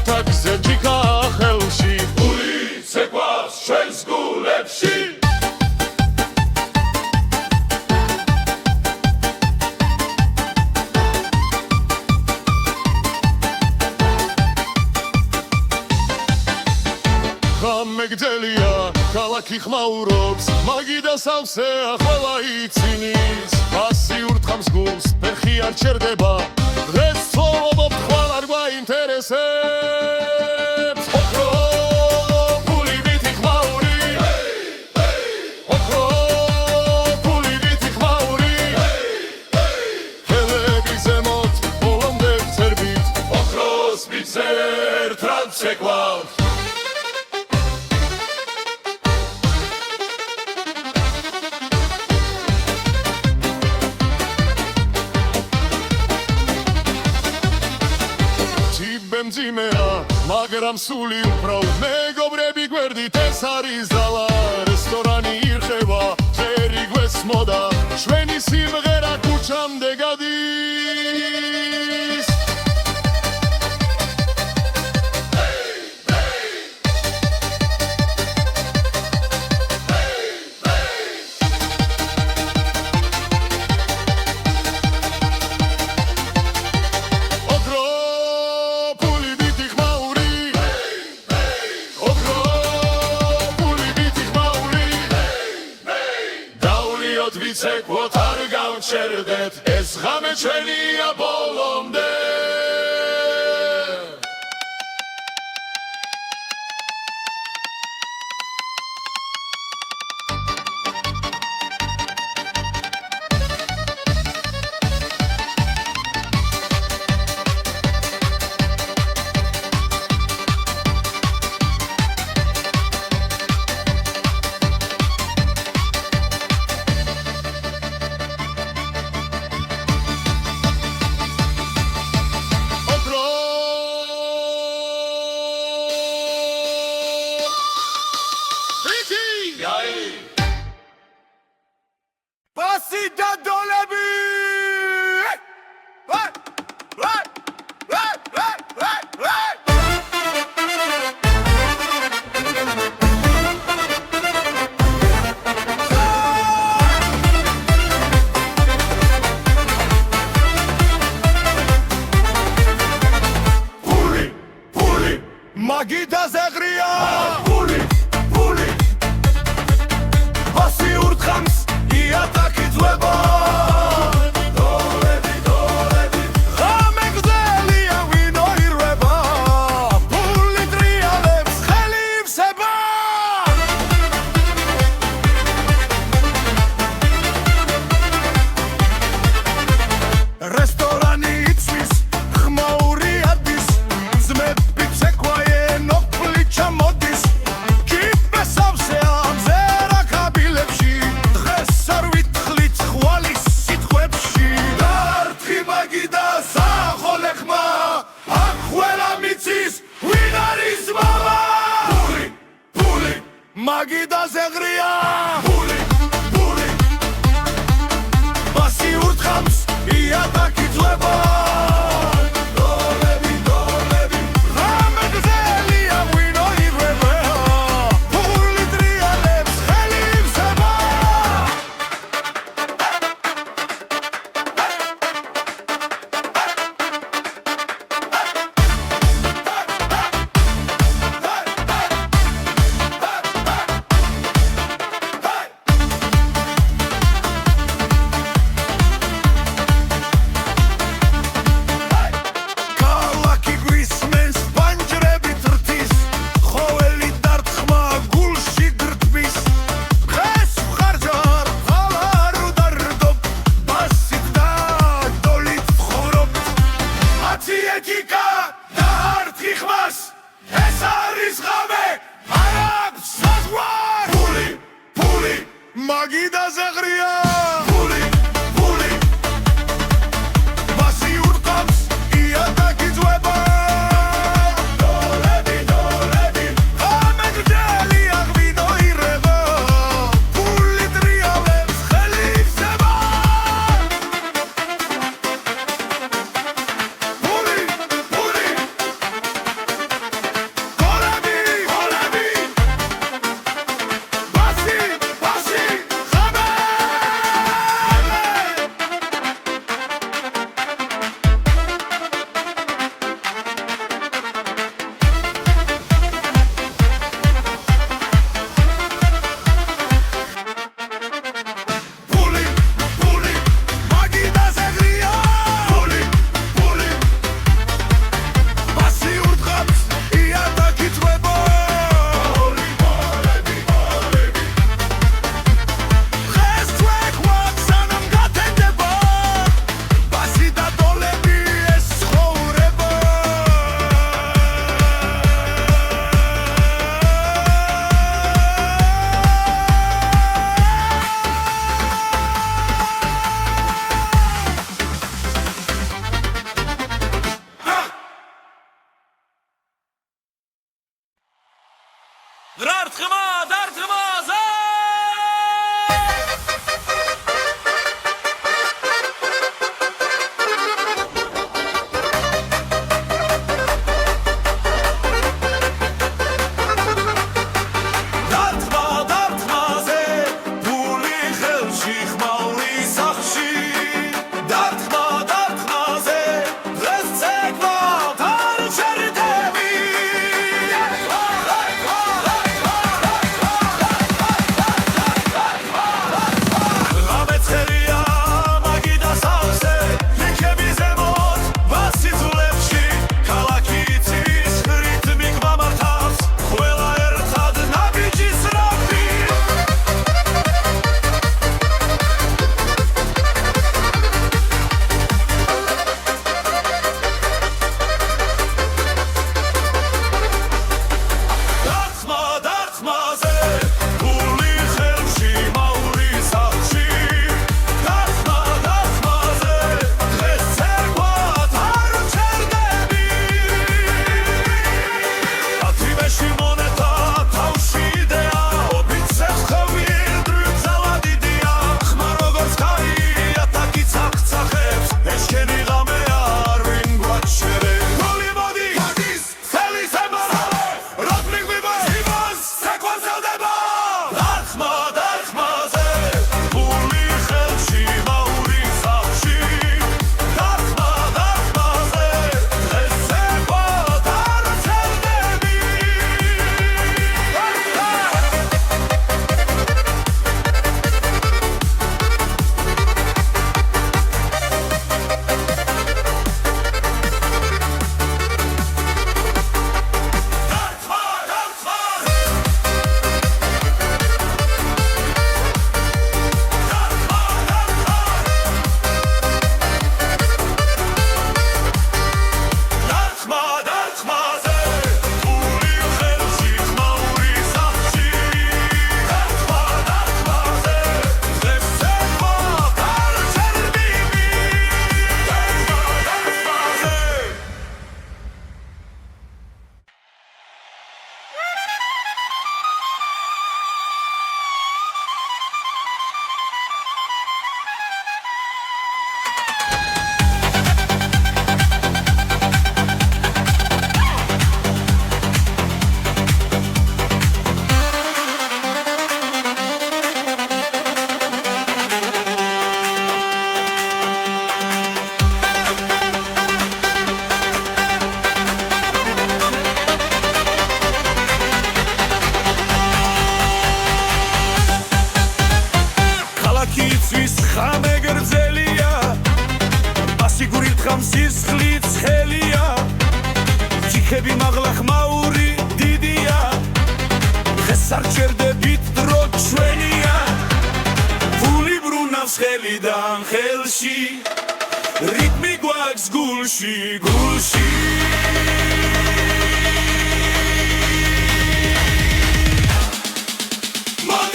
იათაკზე ჯიქა ხელში გული ცეკვავს ჩვენს გულებში მეგძელია ქალაქი ხმაურობს მაგიდა სავსე ახლა ცინის პასიურ თხამს გულს ფეხი არ ჩერდება დღეს ცხოვრობ ხვალ არ გვაინტერესებს ოქრო ფული ვითი ხმაური ოქრო ფული ვითი ხმაური ხელები ზემოთ ბოლომდე ვცერბით ოქროს მიცერთ რაც შეგვაქვს მძიმეა მაგრამ სული უფრო მეგობრები გვერდით ეს არის ძალა რესტორანი ირხევა ხერი გვესმოდა ჩვენი სიმღერა ქუჩამდე გადის ვიცეკვოთ არ გავჩერდეთ ეს ღამე ჩვენია ბოლომდე მაგიდა ზეღრია ფული ფული პასიურ თხამს იათაკი ძვება დოლები დოლები ღამე გრძელია ვინო ირვება ფული ტრიალებს ხელი ივსება რესტორანი იცვის ხმაური ადის ძმები მაგიდა ზეღრია ფული ფული პასიურ თხამს იათაკი ძვება დოლები დოლები ღამე გრძელია ვინო ირვება ფული ტრიალებს ხელი ივსება მაგიდა ზეღრია ფული ფული პასიურ თხამს იათაკი ძვება დოლები დოლები ღამე გრძელია ვინო ირვება ფული ტრიალებს ხელი ივსება ფული ფული Motice,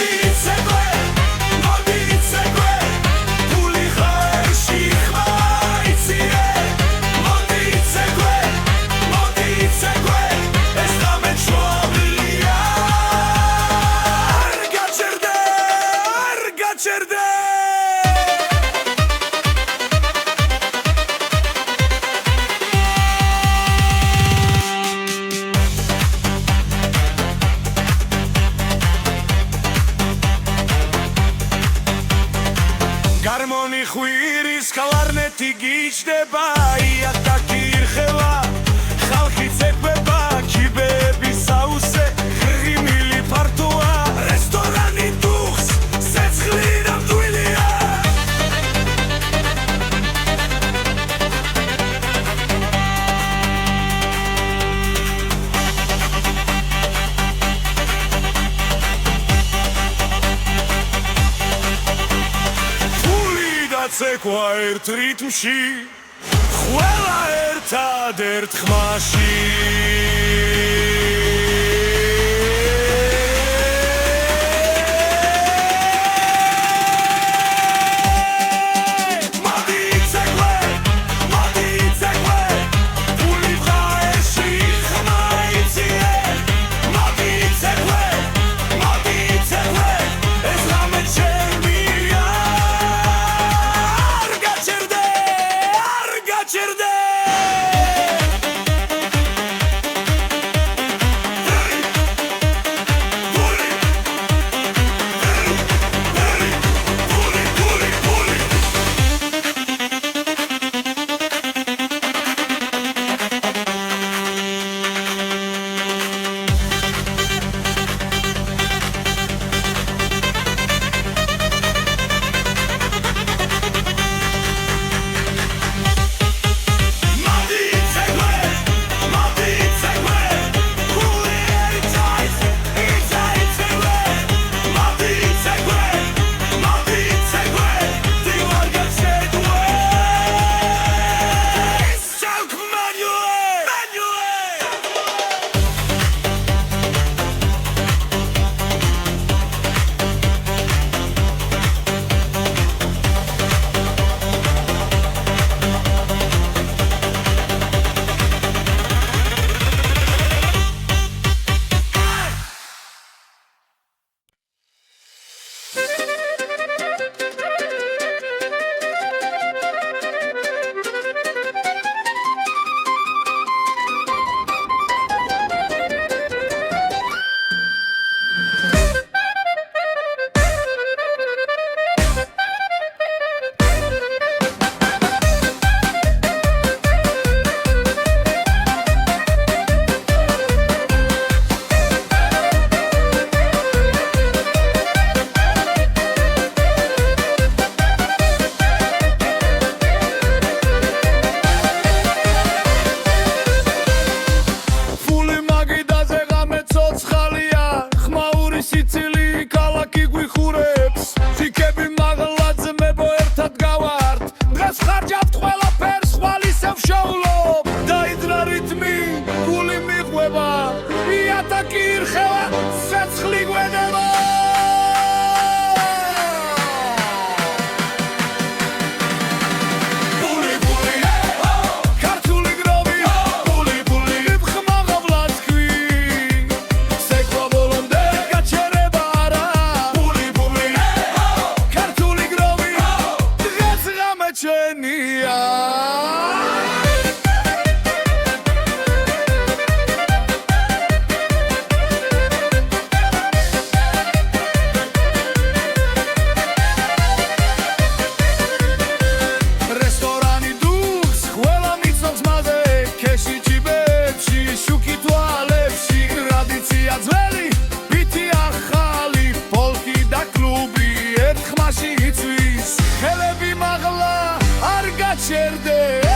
იატაკი ირხევა ცეცხლი გვედება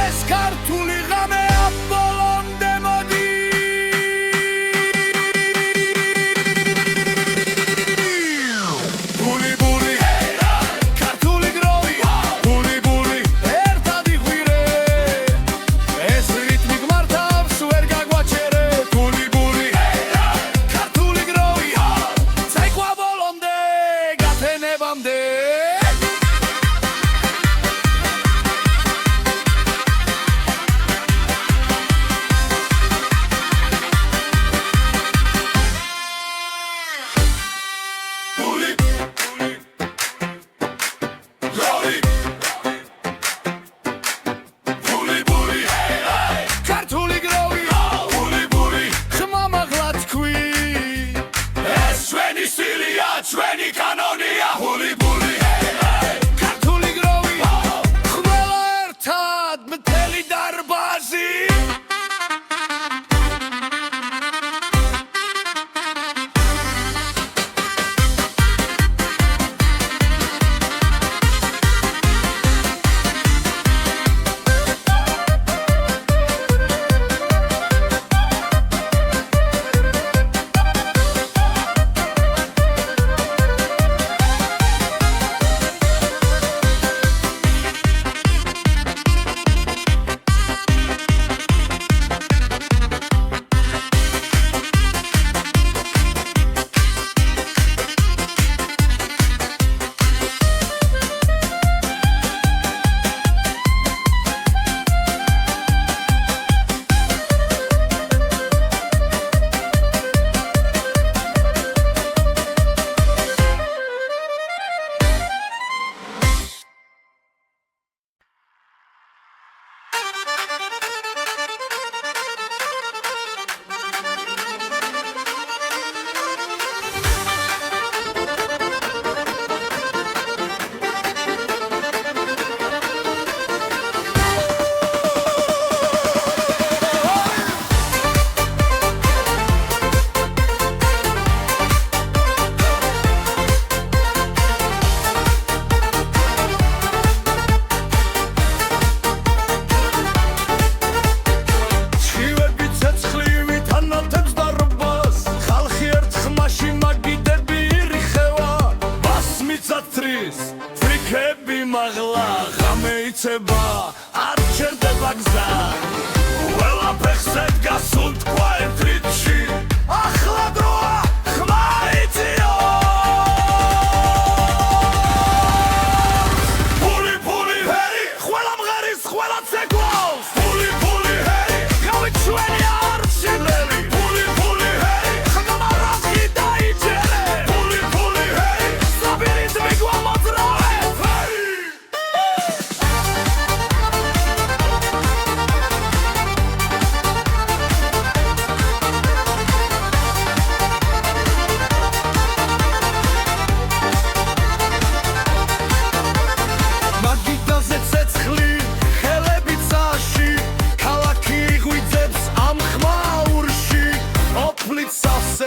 ეს ქართული ღამე აბოლონდე მოდი ბული ქართული გროვი ბული ერთად იღვირე ეს რიტმი გმართავს ვერ გაგვაჩერე ბული ქართული გროვი ცეკვა ბოლომდე გათენებამდე ჩვენი კანონია ბული ქართული გროვი ყველა ერთად მთელი დარბაზი ფრიქები მაღლა ღამე იცება არ ჩერდება გზა ყველა ფეხზე დგას უთქვა ერთ რიტმში ახლა დროა ხმა იციო ბული ჰერი ყველა მღერის ყველა ცეკვავს ბული ჰერი ღამე ჩვენი არ შილელი ბული ჰერი ხმა რაზი დაიჯერე ბული ჰერი საბირით მიგვამოძრავე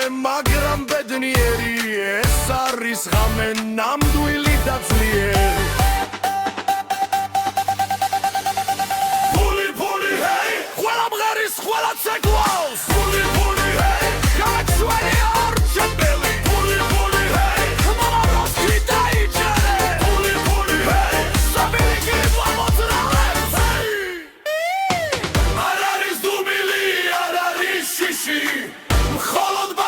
მაგრამ ბედნიერი ეს არის ღამე ნამდვილი და ძლიერი ბული ჰეი ყველა მღერის ყველა ცეკვავს ბული ჰეი ღამე ჩვენი არ შეტელი ბული ჰეი ხმა რაზი დაიჯერე ბული ჰეი საბირი გიმოძრავე არ არის დუმილი არ არის შიში მხოლოდ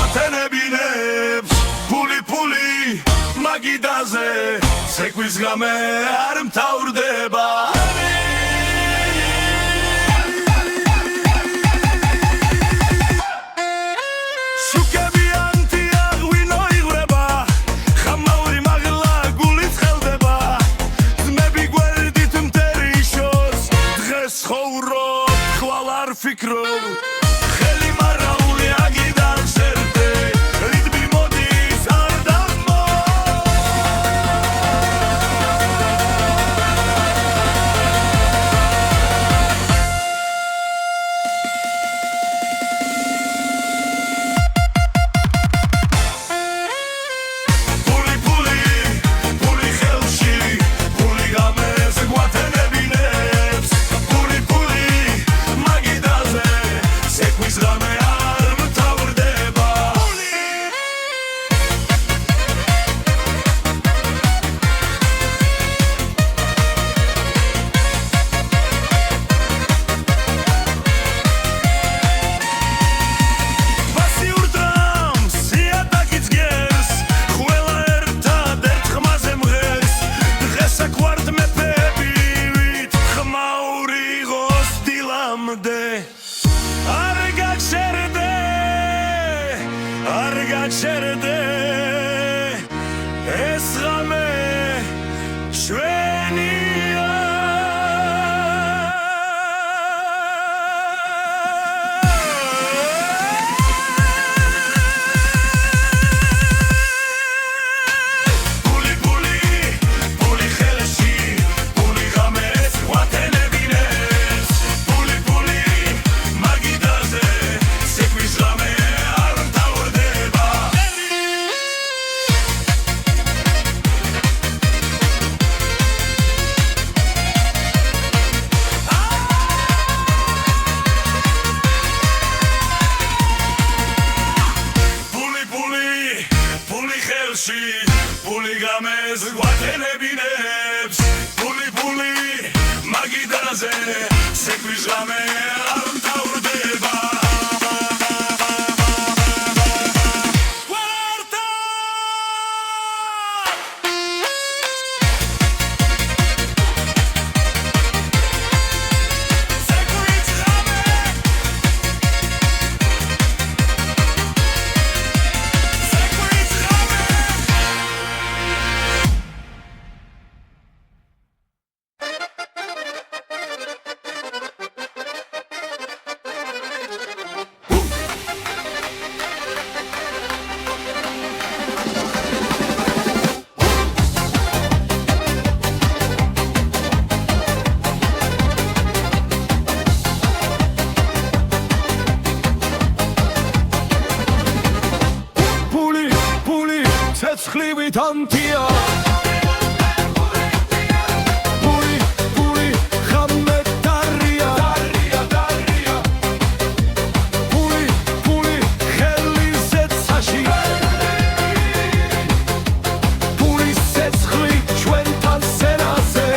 გვათენებინებს ფული მაგიდაზე ცეკვის გამე არ მთავრდება ფიქრობ ხელი მარაული აგიდან შერდე რიტმი მოდის არ დამო ფული ხელში ფული გამეს გვათენებინებს ცეკვის ღამე არ მთავრდება პასიურ დრამს იატაკიც გერს ყველა ერთად ხმაზე მღერს დღეს აქ ვართ მეფები ვით ხმაური ღოს დილამდე არ გაჩერდე ეს ღამე ჩვენია ფული ხელში ფული ღამეს გვათენებინებს ფული მაგიდაზე ცეკვის ღამე ფული გამეს გვათენებინებს ფული მაგიდაზე ცეკვის ღამე არ მთავრდება ცეცხლივით ანთია ფული ღამე დარია ფული ხელი ზეცაში ფული ცეცხლი ჩვენთან სენაზე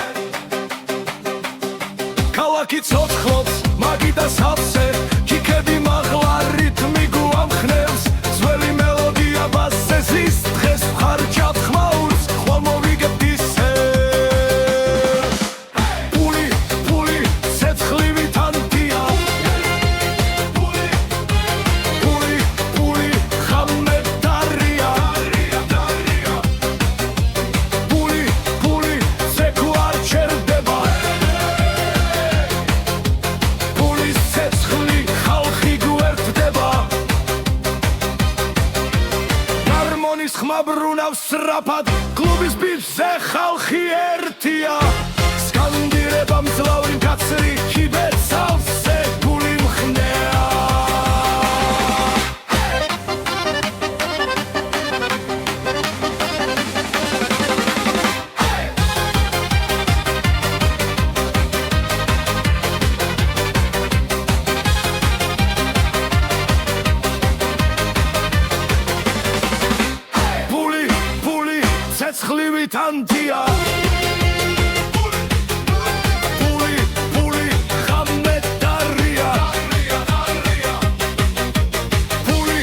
ქალაქი ცოცხლობს მაგიდა სავსე ჩიქები მაღლა რითმი გვამხნევს ძველი მელოდია ბასესის დღეს ხარჯავ ხმაურს ხვალ მოვიგებთ ისე ფული ცეცხლივით ანთია ფული ღამე დარია ფული ცეკვა არ ჩერდება ფულის ცეცხლი ხალხი გვერდდება გარმონის ხმა ბრუნავს სწრაფად კლუბის ბიჭზე ხალხი ერთია სკანდირება მძლავრი მკაცრი ჩიბეთ სავსე ფული მხნეა ცეცხლივით ანთია ფული ღამე დარია ფული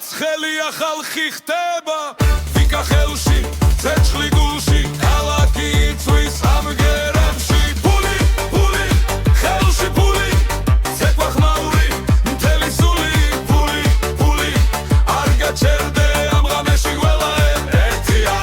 გაცხელია ხალხი ხდება ვიკა ხელში ცეცხლი გულში ქალაქი იწვის ამგერებში ფული ფული ხელში ფული ცეკვა ხმაური მთელი სული ფული ფული არ გაჩერდე ამ ღამეში ყველა ერთია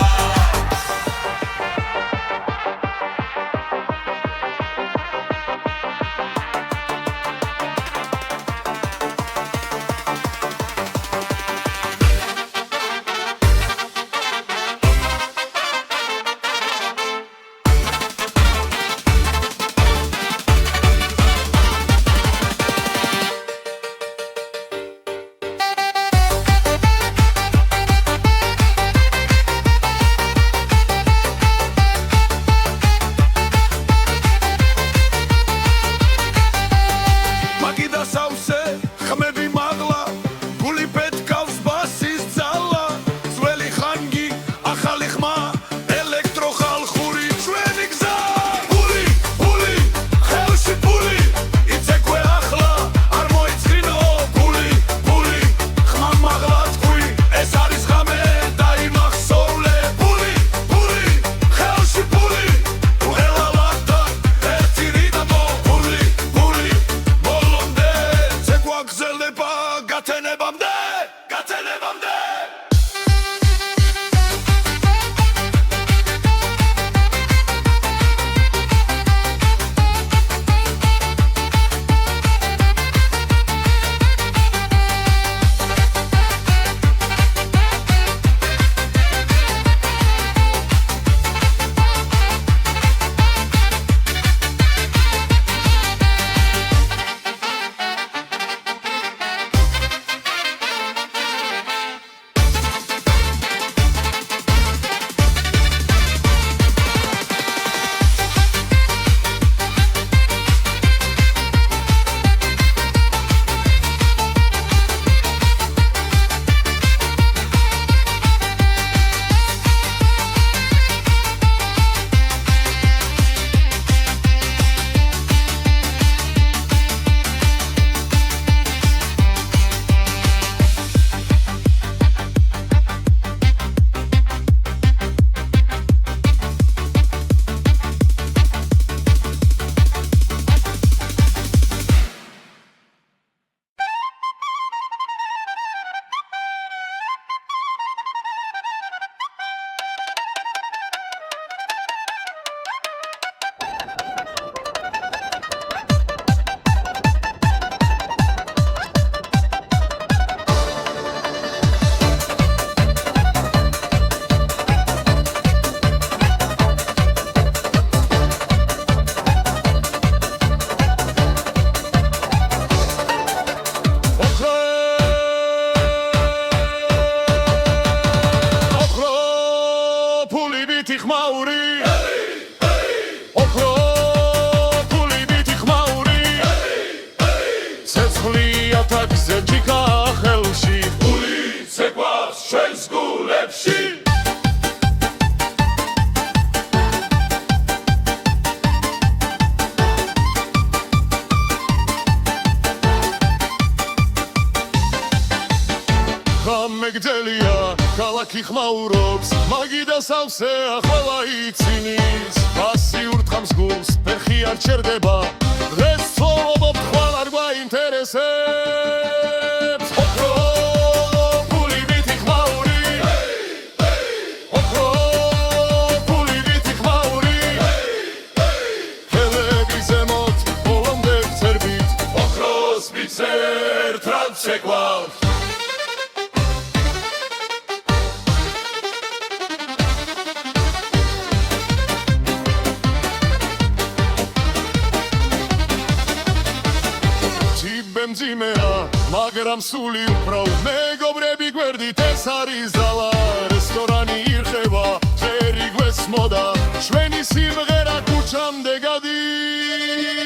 მეგდელია ქალაქი ხმაურობს მაგიდა სავსე ახლა იცინის პასიურ თხამს გულს ფეხი არ ჩერდება დღეს ცხოვრობ ხვალ არ გვაინტერესებს ოქრო ფული ვითი ხმაური ოქრო ფული ვითი ხმაური ხელები ზემოთ ბოლომდე ვწერბით ოქროს ვიცერ ტრად შეგვავთ მძიმეა მაგრამ სული უფრო მეგობრები გვერდით ეს არის ძალა რესტორანი ირხევა წერი გვესმოდა ჩვენი სიმღერა ქუჩამდე გადის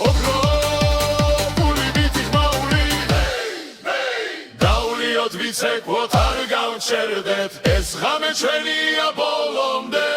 ოქრო დაჩერდეთ ეს ღამე ჩვენია ბოლომდე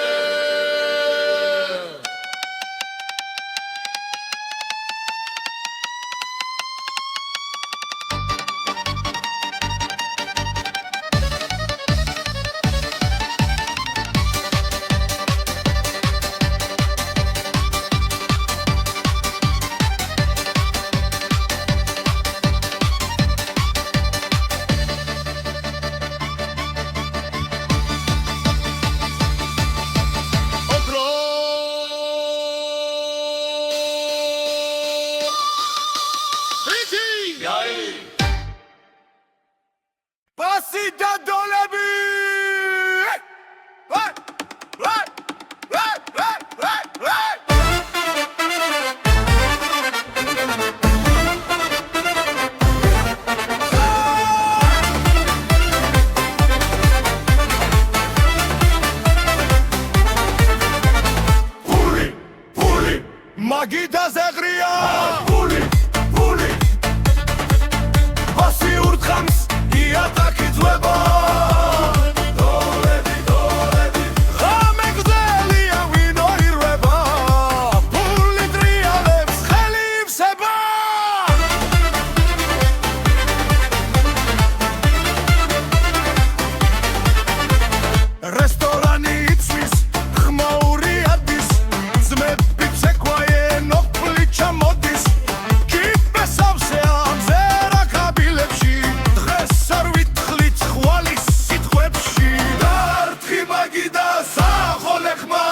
Basita dolebi! Magida zegria! Puli, puli! Basi urtkams, iataki dzweba! Doledi, doledi! Ghame gzelia vino irweba! Puli trialebs, kheli vseba! Restorani itsvis, khmauri adis, dzmebit sequaien opplicha modis, kipesavse amzera kabilebshi, dres ar vitkhlit khvalis sitkhvebshi. Dartkhi magida sakhole khma,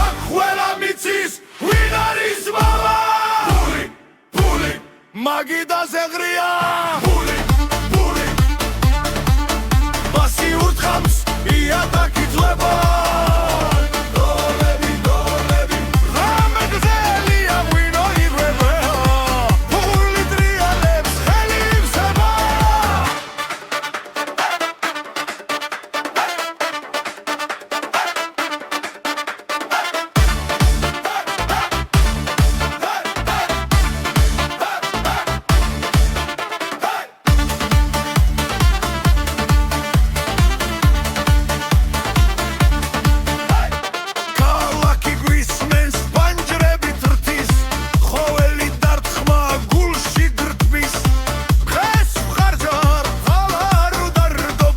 ak khvela mitsis, vin aris mama? Puli, puli, magida zegria! Puli, puli, basi urtkams, iataki dzweba! Doledi, doledi, ghame gzelia vino irweba! Puli trialebs, kheli vseba! Ქალაქი გვისმენს პანჯრებით რთის, ხოველი დარტყმა გულში გრდმის. დღეს ვხარჯარ, ხალარ უდარდობ,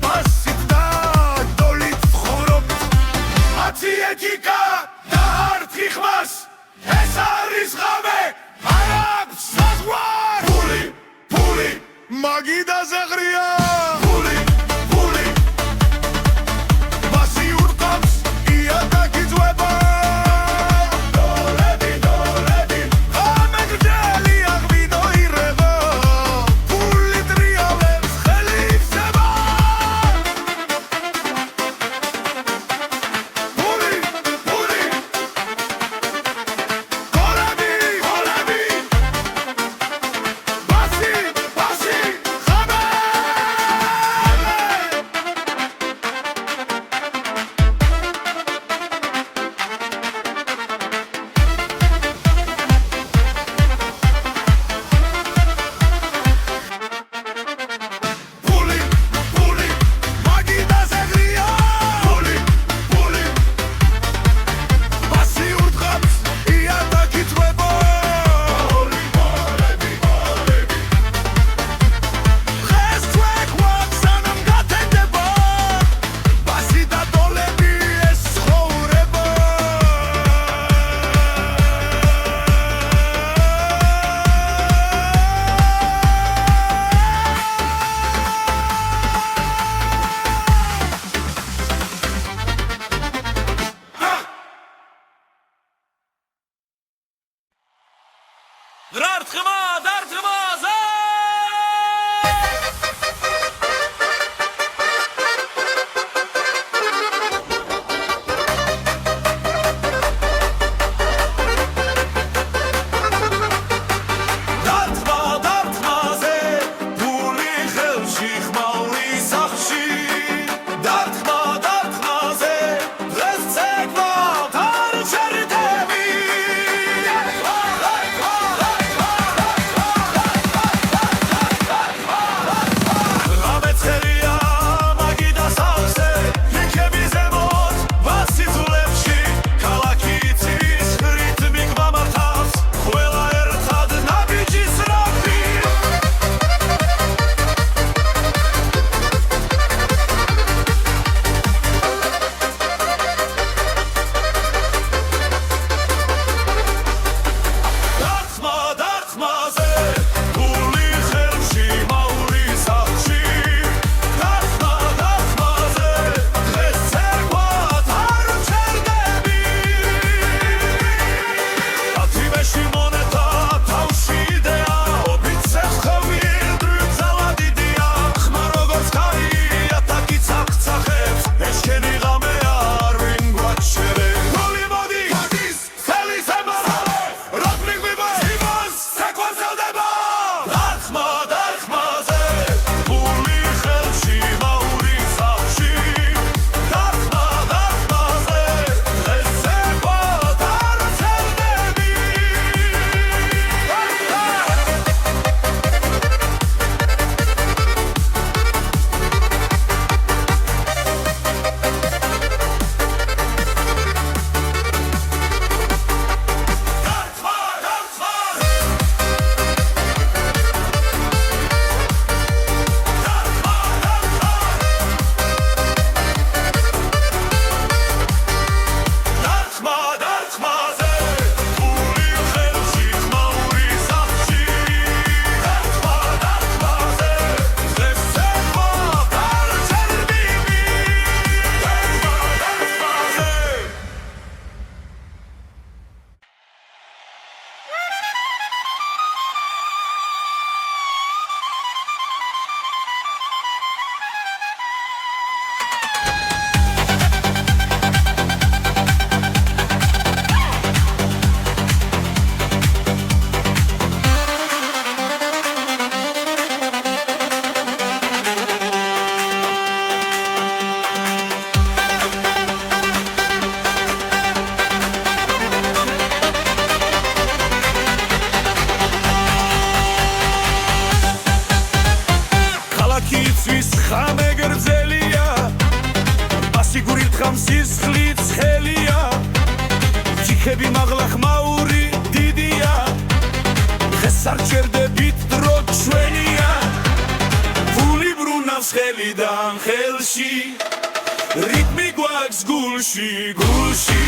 ბასით და დოლით ვხურობთ. ათი ეთიკა და ართი ხმას, ეს არის ღამე, არ აქვს საზღვარ. Puli, puli, მაგიდა ზეღრია! Puli, puli, basi urtkams, iataki dzweba! Doledi, doledi, ghame gzelia vino irweba! Puli trialebs, kheli vseba! Puli, puli, golemi, golemi, basi, basi, ghame! Puli, puli, magida zegria! Puli, puli, basi urtkams, iataki dzweba! Puli, golemi, golemi, დღეს თქვენ სანამ გათენდება, ბასი და დოლები ეს ცხოვრება. Dartkma, dartkma, ze! Dartkma, dartkma, ze! Puli khelshi, khmauri sakhshi. Dartkma, dartkma, ze! Dres tsekva, tar cherdemi! ერთხამ სისხლით ხელია ჯიქები მაღლა ხმაური დიდია დღეს არ ჩერდებით დრო ჩვენია ფული ბრუნავს ხელიდან ხელში რიტმი გვაქვს გულში გულში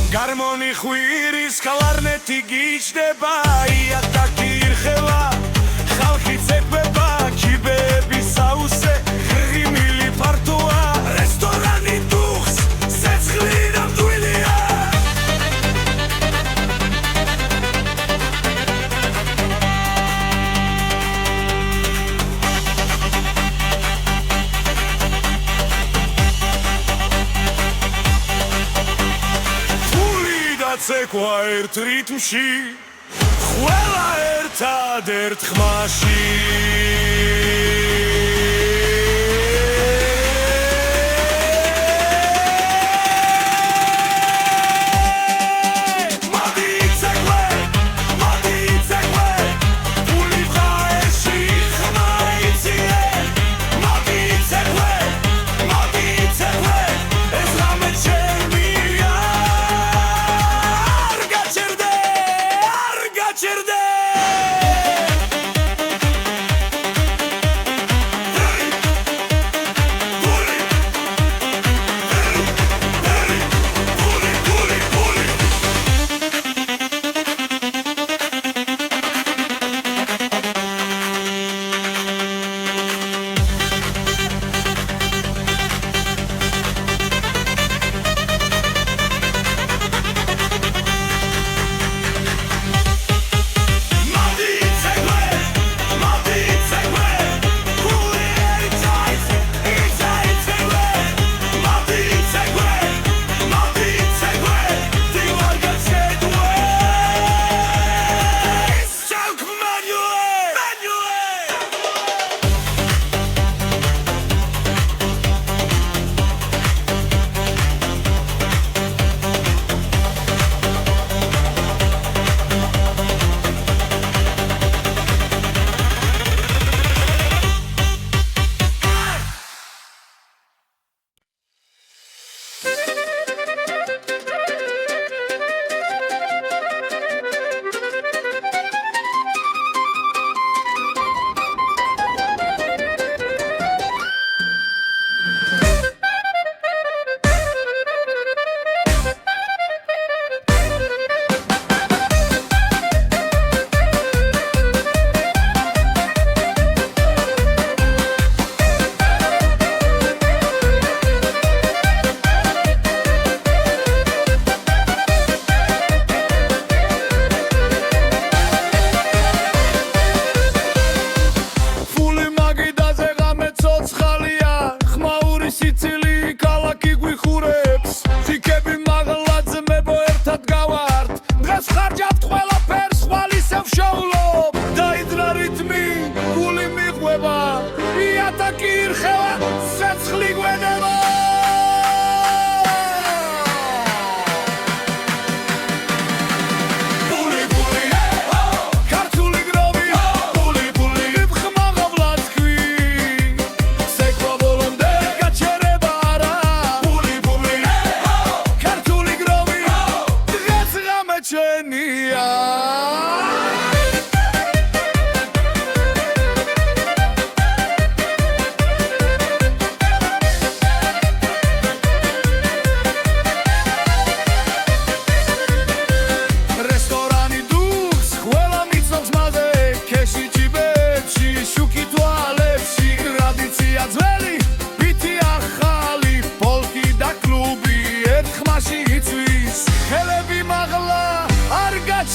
Гармონი ხვირის კლარნეტი გიჩდება იატაკი ირხევა ხალხი ცეკვება კიბეების საუსე ღიმილი ფართოა რესტორანი დუხს სეცხლი ნამდვილია ცეკვა ერთ რიტმში ყველა ერთადერთ ხმაში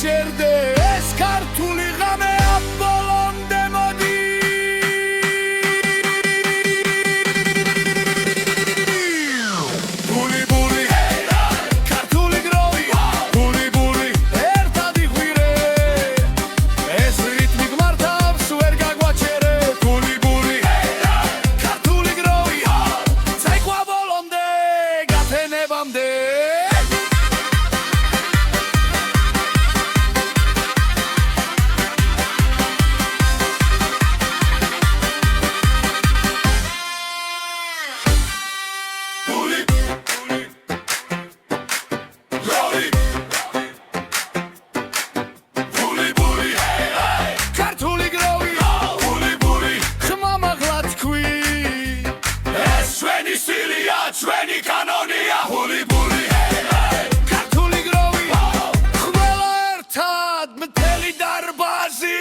Çerde ეს ქართული ღამეა ბოლომდე მოდი ჩვენი კანონია ჰული-ბული ქართული გროვი ყველა ერთად მთელი დარბაზი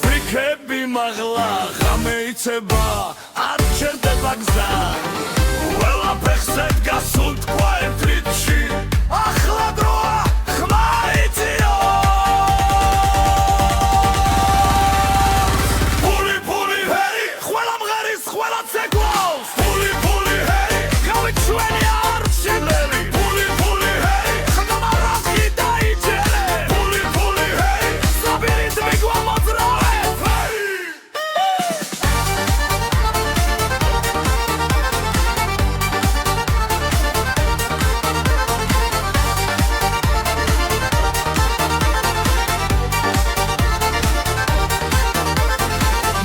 ფრიქები მაღლა ღამე იცება არ ჩერდება გზა ყველა ფეხზე დგას უთქვა ერთ რიტმში ახლა დროა ხმა იწიო ფული ჰერი ყველა მღერის ყველა ცეკვავს ფული ჰერი გავი ჩვენი არ შემლელი ფული ჰერი ხმა რასკი დაიჯერე ფული ჰერი საბირით მიგვამოძრავე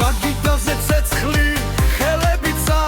მაგიდაზე ცეცხლი ხელები ცა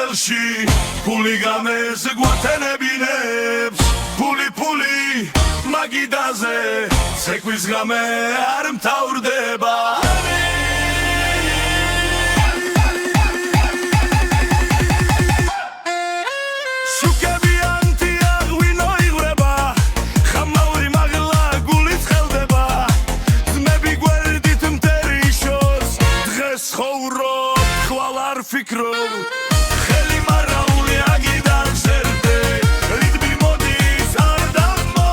ხელში ფული გამეს გვათენებინებს ფული მაგიდაზე ცეკვის გამე არ მთავრდება ფიქრობ ხელი მარაული აგიდან ზერდე რიტმი მოდის არ დამო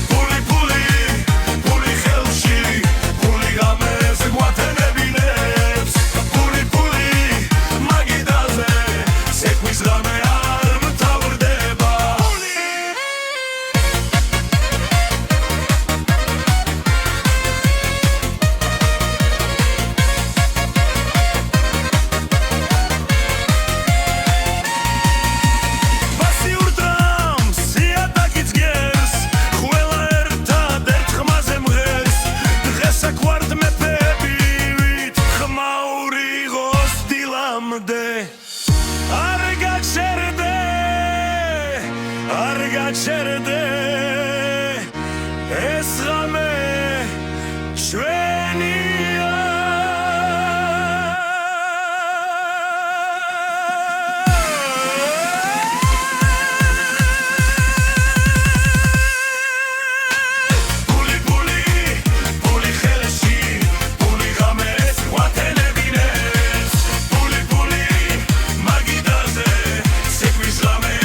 ფული ხელში ფული გამეს გვათენებინებს არ გაჩერდე ეს ღამე ჩვენია ფული ხელში ფული გამეს გვათენებინებს ფული მაგიდაზე ცეკვის ღამე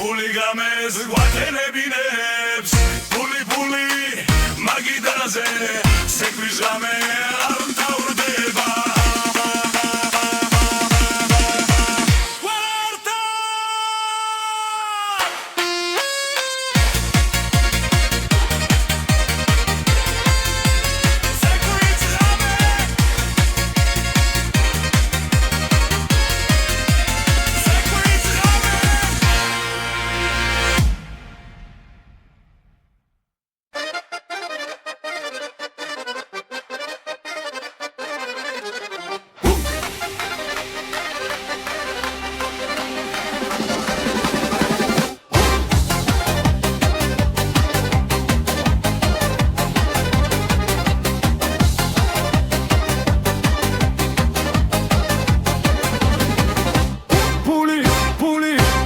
ფული გამეს გვათენებინებს ფული მაგიდაზე ცეკვის ღამე არ მთავრდება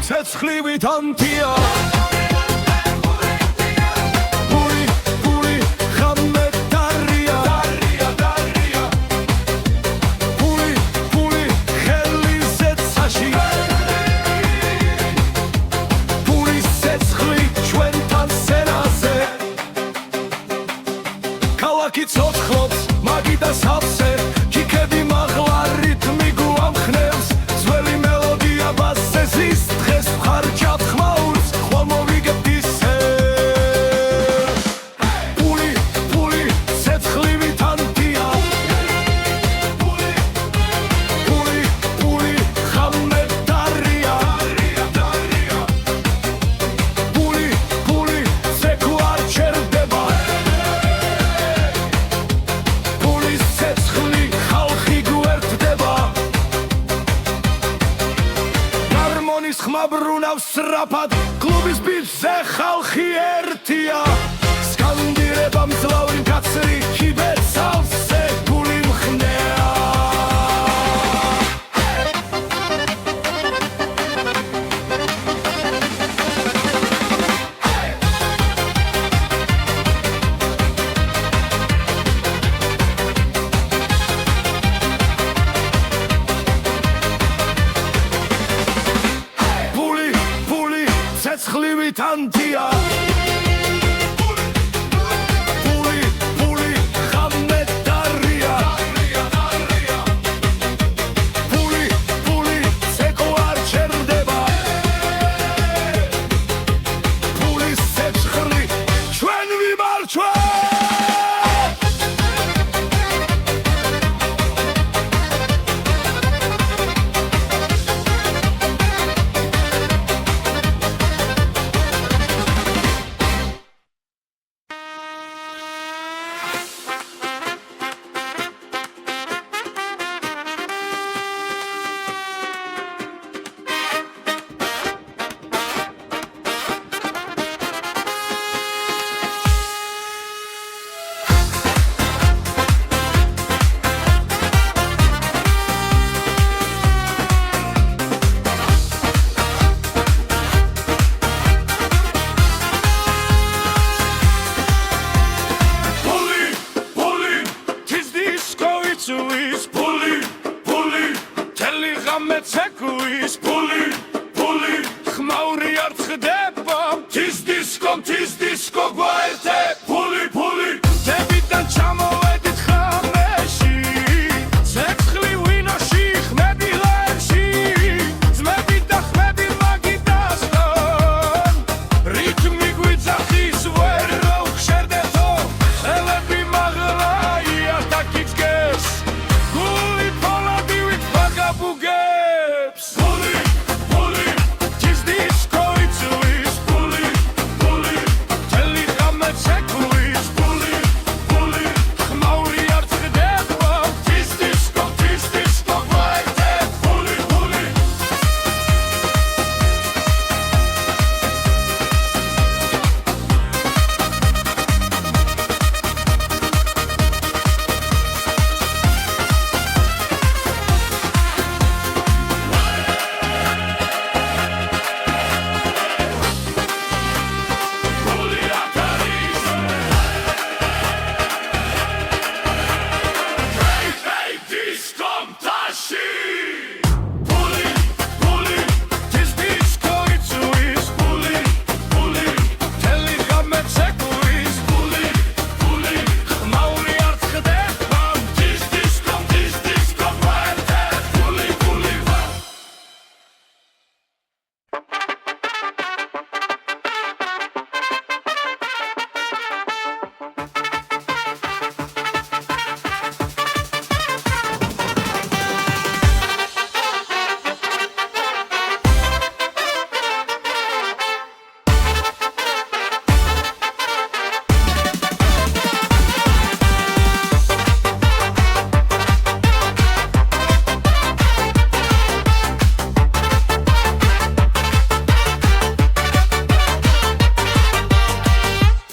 ცეცხლივით ანთია ფული ხამე დარია ფული ხელი ზეცაში ფული ცეცხლი ჩვენთან სენაზე ქალაქი ცოცხლობს მაგიდა სავსე ჩიქები მაღლა რიტმი გვამხნევს ძველი მელოდია ბასესის დღეს ხარჯავ ხმაურს ხვალ მოვიგებთ ისე ფული ცეცხლივით ანთია ფული ხამე დარია ფული ცეკვი არ ჩერდება ფულის ცეცხლი ხალხი გვერდდება გარმონის ხმა ბრუნავს სწრაფად კლუბის ბიჭზე ხალხი ერთია სკანდირება მძლავრი მკაცრი ჩიბეცავსე ფული მხნეა ფული ცეცხლივით ანთია ფული ხამე დარია ღამე ცეკვის ფული ფული ხმაური არ წდება თის დისკო გვაერთე ფული ფული დებიდან ჩამოვედით ხამეში ცეცხლი ვინოში ხმები ღერში ძმები და ხმები მაგიდასთან რითმი გვიძახის ვერ ვხშერდეთო ხელები მაღლაია და გიძგეს გული ფოლადი ვით ვაგაბუგებს ფული ფული თის დისკო იწვის ფული ფული მთელი ღამე ცეკვის ფული ფული ხმაური არ წდება თის დისკო გვაერთე ფული ფული ფული აქ არის Hey disco მტაში ფული ფული თის დისკო იწვის ფული ფული მთელი ღამე ცეკვის ფული ფული ხმაური არ წდება თის დისკო გვაერთე ფული ფული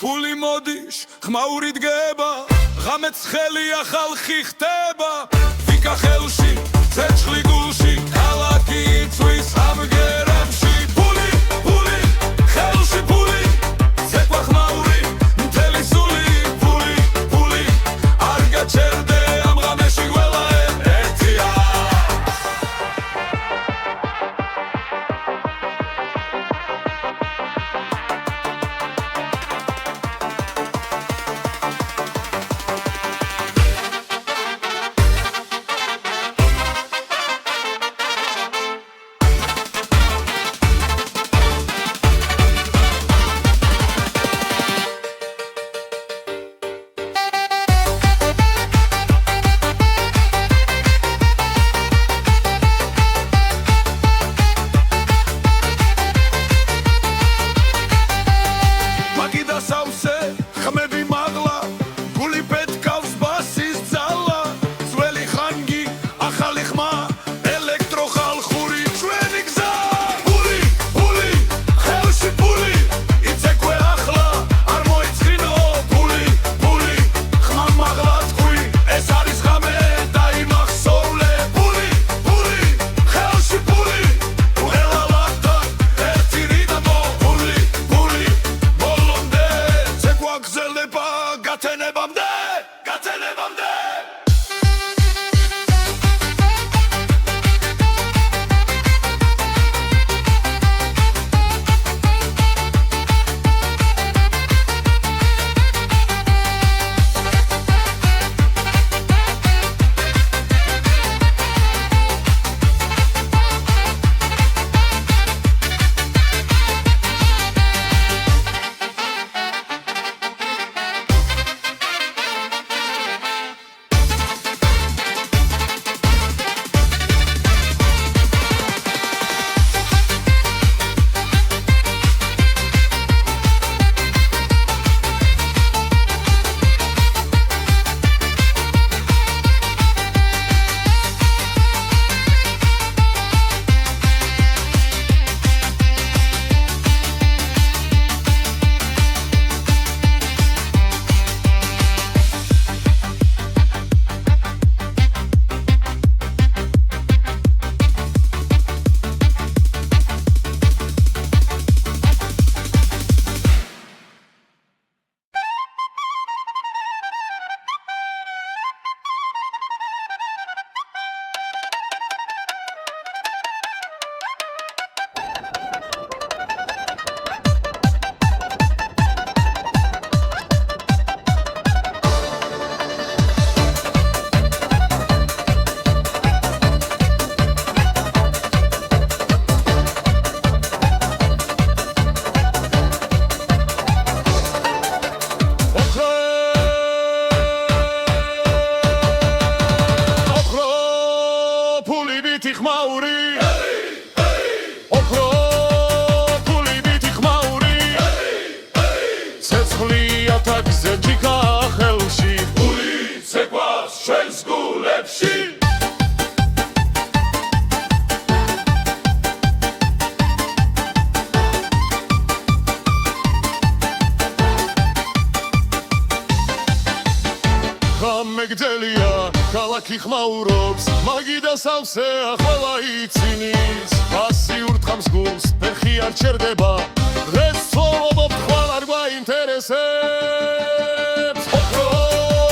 ფული მოდის ხმაური დგება ღამეც ხელია ხალხი ხდება ვიკა ხელში ცეცხლი გულში ქალაქი იწვის ამგერებში ფული ფული ხელში ფული ცეკვა ხმაური მთელი სული ფული ფული არ გაჩერდე ამ ღამეში ყველა ერთია მაგიდა სავსე ხმები მაღლა გული პეთკავს ბასის ძალა ძველი ხანგი ახალი ხმა ელექტროხალხური ჩვენი გზა ფული ფული ხელში ფული იცეკვე ახლა არ მოიწყინო ფული ფული ხმა მაღლა თქვი ეს არის ღამე დაიმახსოვრე ფული ფული ხელში ფული უღელავდა ერთი რიტმო ფული ფული ბოლომდე ცეკვა გრძელდება გათენებამდე ბითი ხმაური ოქრო ფული ბითი ხმაური ცეცხლია თაგზე ჯიქა ხელში ფული ცეკვავს ჩვენს გულებში მეგდელია ქალაქი ხმაურობს მაგიდა სავსე ახლა ცინის ფასი ურთხავს გულს ფეხი არ ჩერდება დღეს ცხოვრობ ხვალ არ გვაინტერესებს